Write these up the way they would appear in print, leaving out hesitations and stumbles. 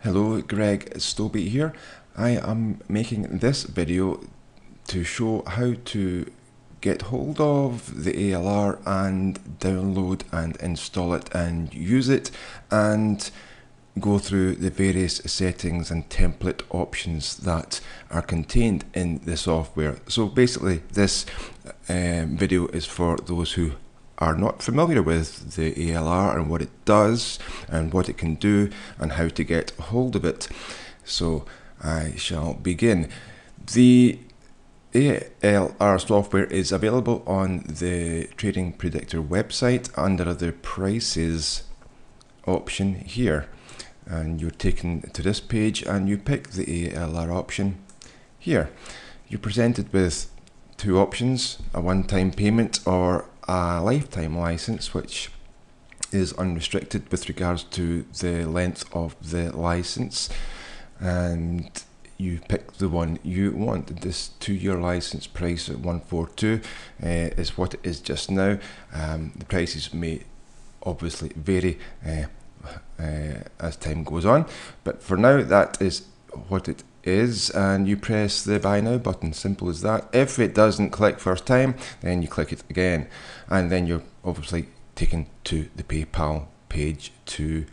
Hello, Greg Stobie here. I am making this video to show how to get hold of the ALR and download and install it and use it and go through the various settings and template options that are contained in the software. So basically this video is for those who are not familiar with the ALR and what it does and what it can do and how to get hold of it. So I shall begin. The ALR software is available on the Trading Predictor website under the prices option here, and you're taken to this page and you pick the ALR option here. You're presented with two options: a one-time payment or a lifetime license, which is unrestricted with regards to the length of the license, and you pick the one you want. This 2-year license price at 142 is what it is just now. The prices may obviously vary as time goes on, but for now that is what it is, and you press the buy now button. Simple as that. If it doesn't click first time, then you click it again, and then you're obviously taken to the PayPal page to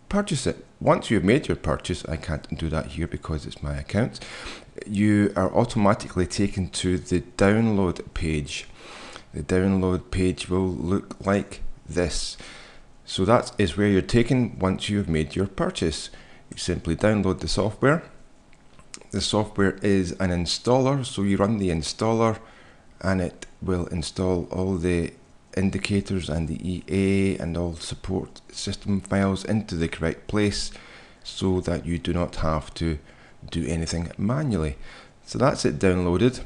purchase it. Once you've made your purchase, I can't do that here because it's my account, you are automatically taken to the download page. The download page will look like this. So that is where you're taken once you've made your purchase. You simply download the software. The software is an installer, so you run the installer and it will install all the indicators and the EA and all support system files into the correct place so that you do not have to do anything manually. So that's it downloaded,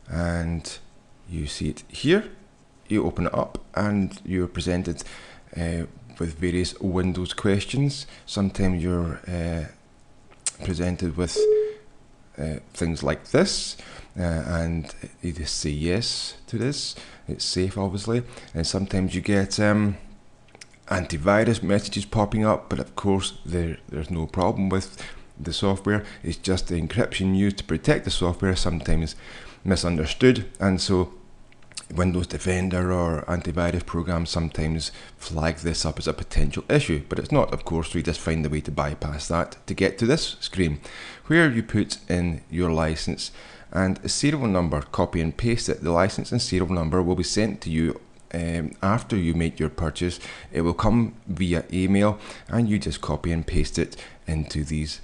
and you see it here. You open it up and you're presented with various Windows questions. Sometimes you're presented with things like this, and you just say yes to this. It's safe, obviously, and sometimes you get antivirus messages popping up, but of course there's no problem with the software. It's just the encryption used to protect the software, sometimes misunderstood, and so Windows Defender or antivirus programs sometimes flag this up as a potential issue, but it's not, of course. We just find a way to bypass that to get to this screen where you put in your license and a serial number, copy and paste it. The license and serial number will be sent to you after you make your purchase. It will come via email and you just copy and paste it into these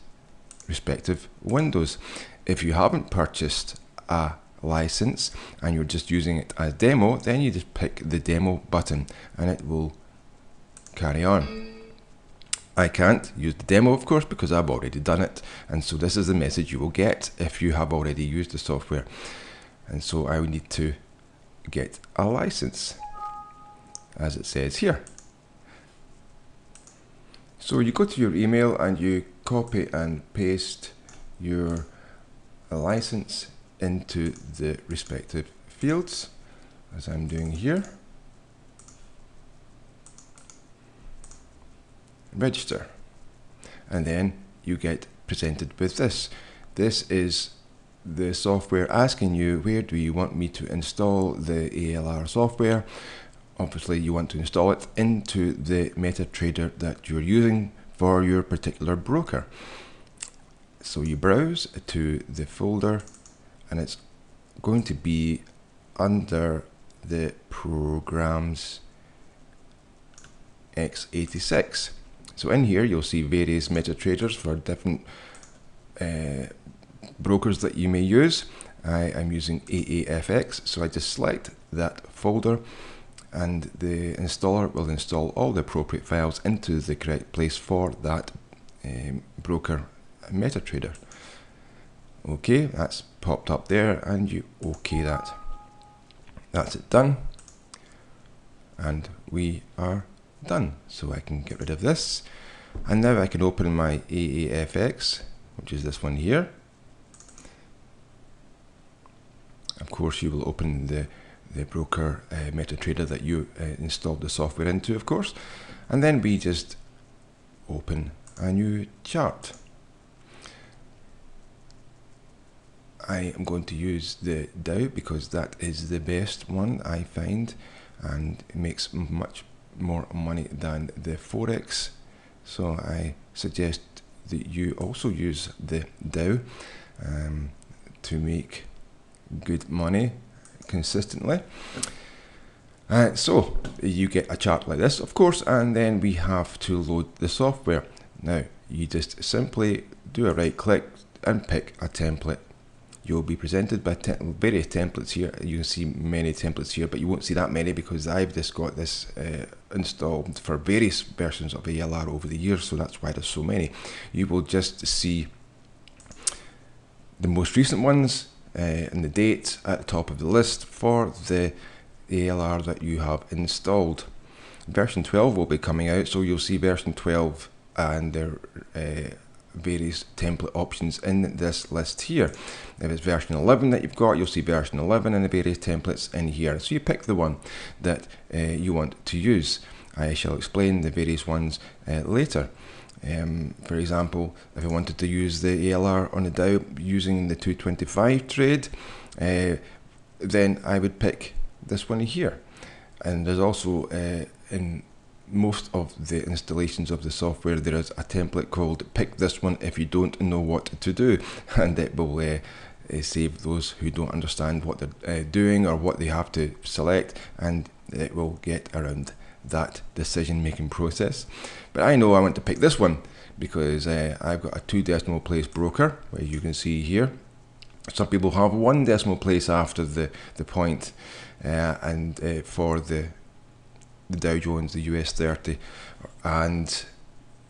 respective windows. If you haven't purchased a license and you're just using it as demo, then you just pick the demo button and it will carry on. I can't use the demo, of course, because I've already done it, and so this is the message you will get if you have already used the software. And so I would need to get a license, as it says here. So you go to your email and you copy and paste your license into the respective fields, as I'm doing here. Register, and then you get presented with this. This is the software asking you, where do you want me to install the ALR software? Obviously you want to install it into the MetaTrader that you're using for your particular broker. So you browse to the folder and it's going to be under the programs x86. So in here you'll see various MetaTraders for different brokers that you may use. I am using AAFX, so I just select that folder and the installer will install all the appropriate files into the correct place for that broker MetaTrader. Okay, that's popped up there and you OK that. That's it done, and we are done. So I can get rid of this, and now I can open my AAFX, which is this one here. Of course you will open the broker MetaTrader that you installed the software into, of course, and then we just open a new chart. I am going to use the Dow because that is the best one I find, and it makes much more money than the Forex. So I suggest that you also use the Dow to make good money consistently. So you get a chart like this, of course, and then we have to load the software. Now you just simply do a right click and pick a template. You'll be presented by various templates here. You can see many templates here, but you won't see that many because I've just got this installed for various versions of ALR over the years, so that's why there's so many. You will just see the most recent ones and the date at the top of the list for the ALR that you have installed. Version 12 will be coming out, so you'll see version 12 and their various template options in this list here. If it's version 11 that you've got, you'll see version 11 and the various templates in here. So you pick the one that you want to use. I shall explain the various ones later. For example, if I wanted to use the ALR on the Dow using the 225 trade, then I would pick this one here. And there's also in most of the installations of the software there is a template called pick this one if you don't know what to do, and it will save those who don't understand what they're doing or what they have to select, and it will get around that decision making process. But I know I want to pick this one because I've got a 2 decimal place broker, as you can see here. Some people have 1 decimal place after the point, and for the Dow Jones, the US 30, and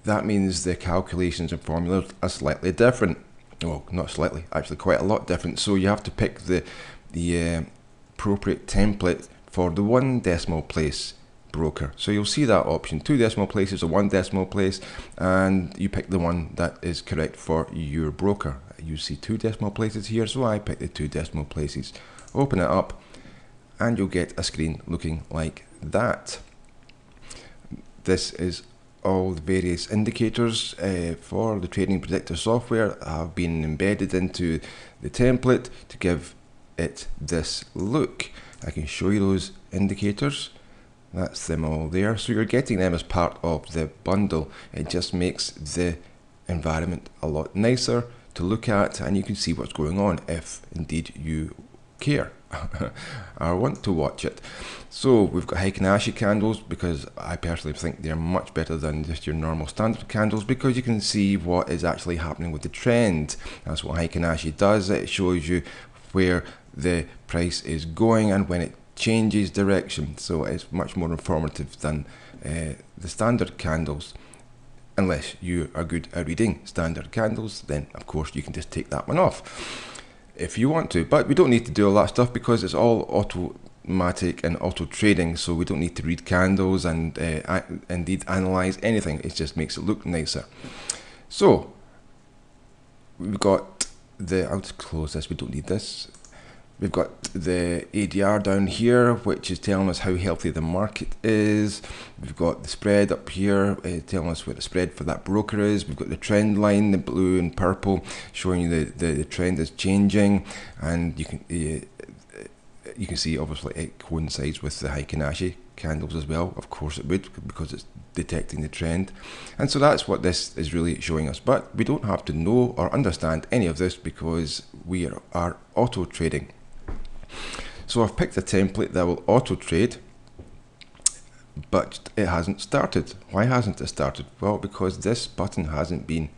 that means the calculations and formulas are slightly different. Well, not slightly, actually quite a lot different. So you have to pick the appropriate template for the 1 decimal place broker. So you'll see that option, 2 decimal places or 1 decimal place, and you pick the one that is correct for your broker. You see 2 decimal places here, so I pick the 2 decimal places. Open it up and you'll get a screen looking like that. This is all the various indicators for the trading predictor software have been embedded into the template to give it this look. I can show you those indicators. That's them all there. So you're getting them as part of the bundle. It just makes the environment a lot nicer to look at, and you can see what's going on if indeed you care or want to watch it. So we've got Heikin Ashi candles because I personally think they're much better than just your normal standard candles, because you can see what is actually happening with the trend. That's what Heikin Ashi does. It shows you where the price is going and when it changes direction. So it's much more informative than the standard candles. Unless you are good at reading standard candles, then of course you can just take that one off if you want to, but we don't need to do all that stuff because it's all automatic and auto trading, so we don't need to read candles and indeed analyze anything. It just makes it look nicer. So we've got I'll just close this, we don't need this. We've got the ADR down here, which is telling us how healthy the market is. We've got the spread up here, telling us what the spread for that broker is. We've got the trend line, the blue and purple, showing you the trend is changing. And you can see, obviously, it coincides with the Heikin Ashi candles as well. Of course it would, because it's detecting the trend. And so that's what this is really showing us. But we don't have to know or understand any of this because we are auto trading. So I've picked a template that will auto trade, but it hasn't started. Why hasn't it started? Well, because this button hasn't been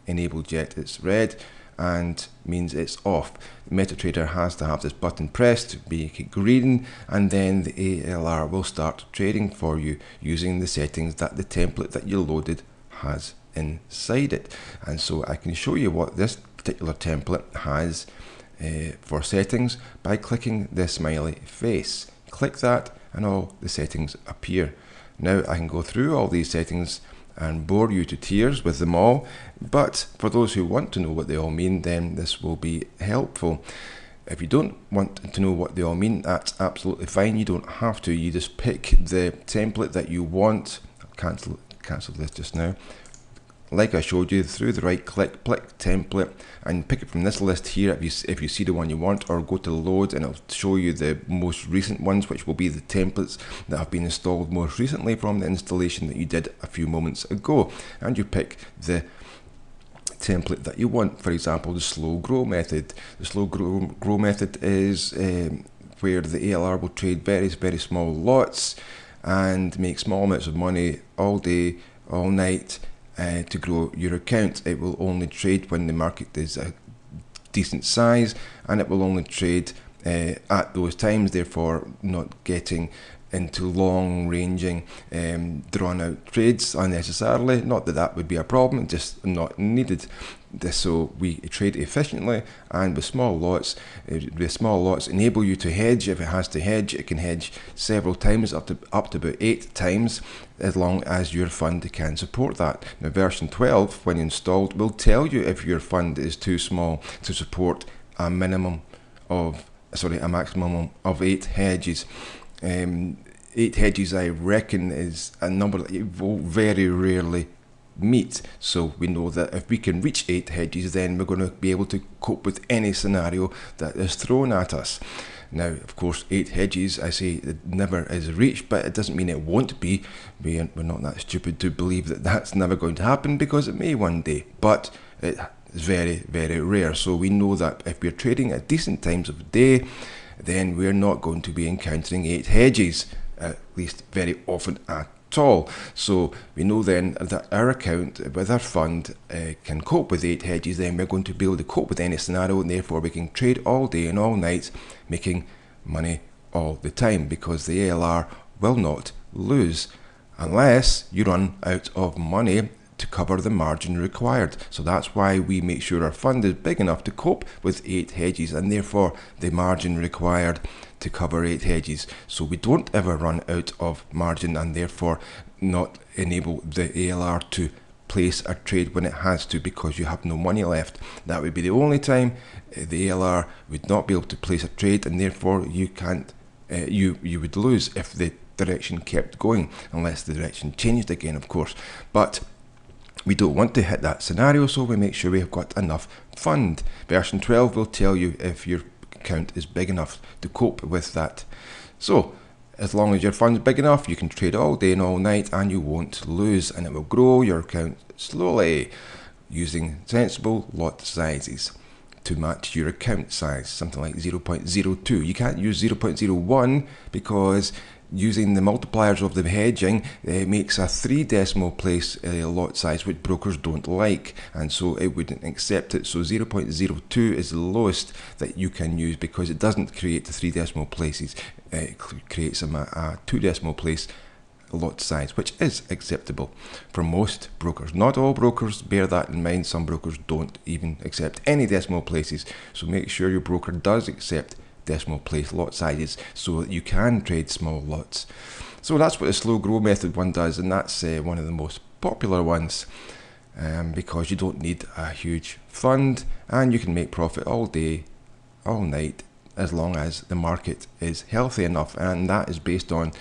enabled yet. It's red and means it's off. MetaTrader has to have this button pressed to make it green, and then the ALR will start trading for you using the settings that the template that you loaded has inside it. And so I can show you what this particular template has for settings by clicking the smiley face. Click that and all the settings appear. Now I can go through all these settings and bore you to tears with them all, but for those who want to know what they all mean, then this will be helpful. If you don't want to know what they all mean, that's absolutely fine. You don't have to. You just pick the template that you want. I'll cancel this just now. like I showed you, through the right click template and pick it from this list here if you see the one you want, or go to load and it'll show you the most recent ones, which will be the templates that have been installed most recently from the installation that you did a few moments ago, and you pick the template that you want. For example, the slow grow method. The slow grow method is where the ALR will trade very small lots and make small amounts of money all day, all night to grow your account. It will only trade when the market is a decent size, and it will only trade at those times, therefore not getting into long ranging drawn out trades unnecessarily. Not that that would be a problem, just not needed. So we trade efficiently and with small lots. The small lots enable you to hedge. If it has to hedge, it can hedge several times, up to about 8 times, as long as your fund can support that. Now version 12, when installed, will tell you if your fund is too small to support a maximum of 8 hedges. 8 hedges, I reckon, is a number that you will very rarely meet. So we know that if we can reach 8 hedges, then we're going to be able to cope with any scenario that is thrown at us. Now, of course, 8 hedges, I say it never is reached, but it doesn't mean it won't be. We're not that stupid to believe that that's never going to happen, because it may one day, but it is very rare. So we know that if we're trading at decent times of day, then we're not going to be encountering 8 hedges, at least very often at all. So we know then that our account with our fund can cope with 8 hedges. Then we're going to be able to cope with any scenario, and therefore we can trade all day and all night, making money all the time, because the ALR will not lose unless you run out of money to cover the margin required. So that's why we make sure our fund is big enough to cope with 8 hedges, and therefore the margin required to cover 8 hedges. So we don't ever run out of margin, and therefore not enable the ALR to place a trade when it has to, because you have no money left. That would be the only time the ALR would not be able to place a trade, and therefore you can't you would lose if the direction kept going, unless the direction changed again, of course. But we don't want to hit that scenario, so we make sure we have got enough fund. Version 12 will tell you if your account is big enough to cope with that. So as long as your fund's big enough, you can trade all day and all night, and you won't lose, and it will grow your account slowly using sensible lot sizes to match your account size, something like 0.02. You can't use 0.01 because using the multipliers of the hedging makes a 3 decimal place lot size, which brokers don't like, and so it wouldn't accept it. So 0.02 is the lowest that you can use, because it doesn't create the 3 decimal places. It creates a 2 decimal place lot size, which is acceptable for most brokers. Not all brokers, bear that in mind. Some brokers don't even accept any decimal places, so make sure your broker does accept decimal place lot sizes so that you can trade small lots. So that's what the slow grow method one does, and that's one of the most popular ones, because you don't need a huge fund, and you can make profit all day, all night, as long as the market is healthy enough. And that is based on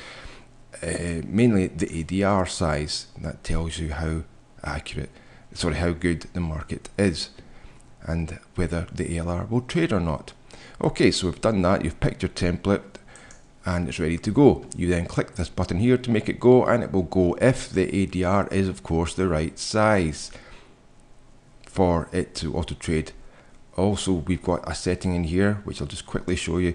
mainly the ADR size. That tells you how good the market is, and whether the ALR will trade or not. Okay, so we've done that. You've picked your template and it's ready to go. You then click this button here to make it go, and it will go if the ADR is, of course, the right size for it to auto trade. Also, we've got a setting in here which I'll just quickly show you,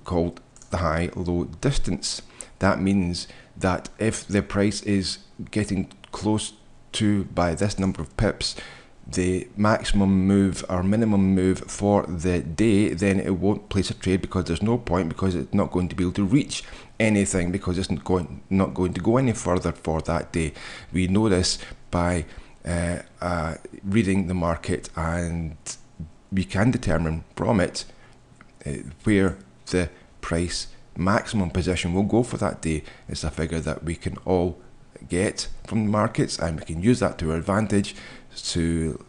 called the high-low distance. That means that if the price is getting close to, by this number of pips, the maximum move or minimum move for the day, then it won't place a trade, because there's no point, because it's not going to be able to reach anything, because it's not going to go any further for that day. We know this by reading the market, and we can determine from it where the price maximum position will go for that day. It's a figure that we can all get from the markets, and we can use that to our advantage to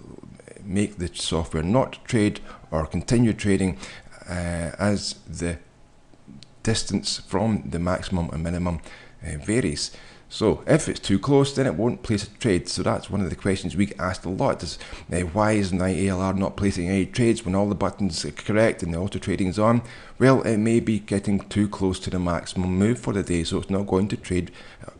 make the software not trade or continue trading as the distance from the maximum and minimum varies. So if it's too close, then it won't place a trade. So that's one of the questions we get asked a lot is, why is my ALR not placing any trades when all the buttons are correct and the auto trading is on? Well, it may be getting too close to the maximum move for the day, so it's not going to trade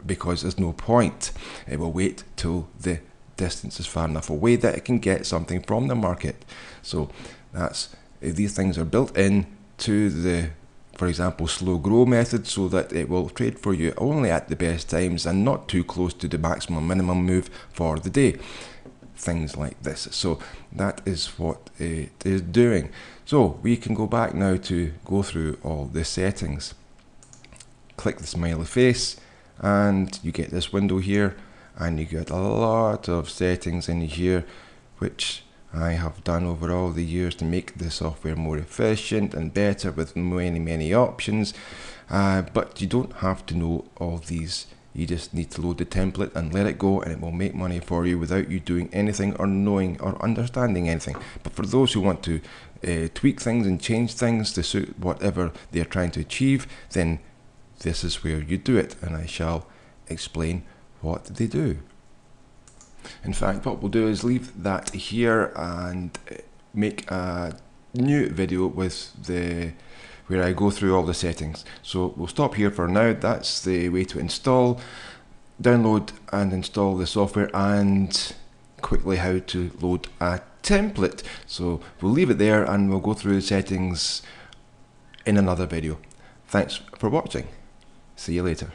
because there's no point. It will wait till the distance is far enough away that it can get something from the market. So that's these things are built in to the, for example, slow grow method, so that it will trade for you only at the best times and not too close to the maximum minimum move for the day. Things like this. So that is what it is doing. So we can go back now to go through all the settings. Click the smiley face and you get this window here, and you get a lot of settings in here which I have done over all the years to make the software more efficient and better with many options, but you don't have to know all these. You just need to load the template and let it go, and it will make money for you without you doing anything or knowing or understanding anything. But for those who want to tweak things and change things to suit whatever they're trying to achieve, then this is where you do it, and I shall explain what they do. In fact, what we'll do is leave that here and make a new video with where I go through all the settings. So we'll stop here for now. That's the way to install, download and install the software, and quickly how to load a template. So we'll leave it there and we'll go through the settings in another video. Thanks for watching. See you later.